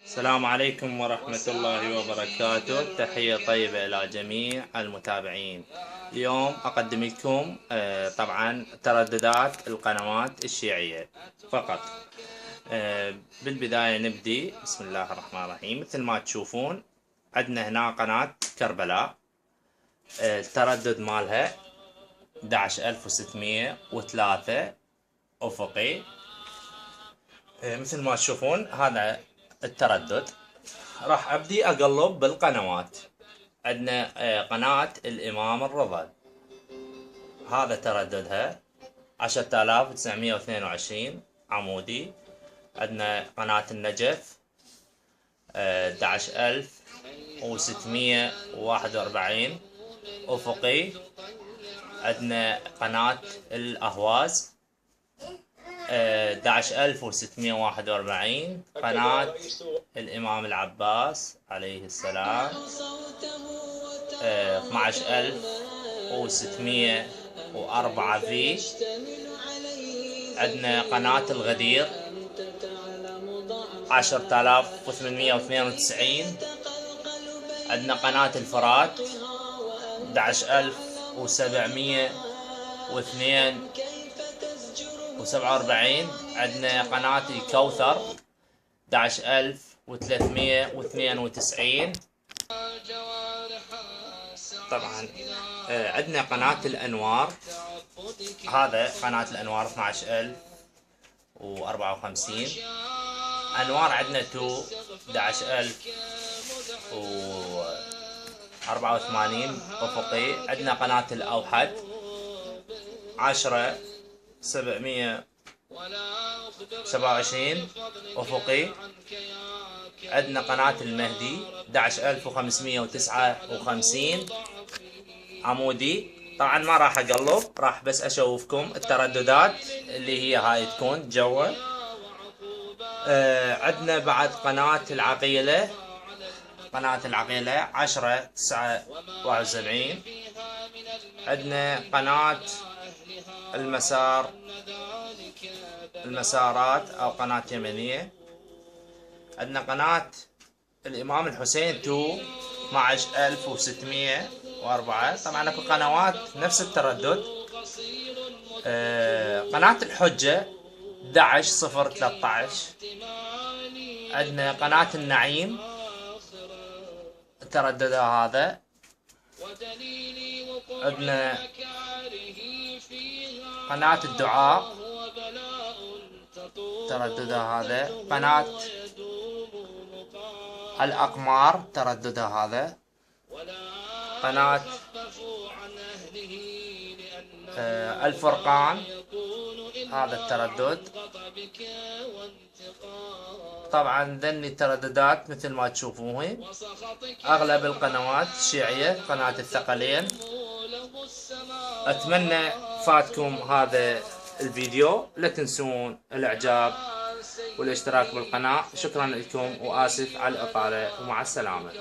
السلام عليكم ورحمة الله وبركاته. تحية طيبة إلى جميع المتابعين. اليوم أقدم لكم طبعا ترددات القنوات الشيعية فقط. بالبداية نبدي بسم الله الرحمن الرحيم. مثل ما تشوفون عندنا هنا قناة كربلاء، التردد مالها 11603 أفقي. مثل ما تشوفون هذا التردد. راح ابدي اقلب بالقنوات. عندنا قناة الامام الرضا، هذا ترددها 10922 عمودي. عندنا قناة النجف 11641 افقي. عندنا قناة الاهواز 11641 قناة الإمام العباس عليه السلام 12604 في. عندنا قناة الغدير 10892. عندنا قناة الفرات 11742. عندنا قناة الكوثر 11392. طبعا عندنا قناة الأنوار، هذا قناة الأنوار 12054. أنوار عندنا 2 11084 أفقي. عندنا قناة الأوحد 10727 أفقي. عندنا قناة المهدي 11559 عمودي. طبعا ما راح اقلب، راح بس اشوفكم الترددات اللي هي هاي تكون جوا. عندنا بعد قناة العقيلة، قناة العقيلة 10971. عندنا قناة المسارات او قناة يمنية. عندنا قناة الامام الحسين 2 12604. طبعا اكو قنوات نفس التردد. قناة الحجة 11013. عندنا قناة النعيم ترددها هذا. عندنا قناة الدعاء ترددها هذا. قناة الأقمار ترددها هذا. قناة الفرقان هذا التردد. طبعا ذني الترددات مثل ما تشوفوه اغلب القنوات الشيعية. قناة الثقلين. اتمنى فاتكم هذا الفيديو، لا تنسون الاعجاب والاشتراك بالقناة. شكرا لكم واسف على الاطالة ومع السلامة.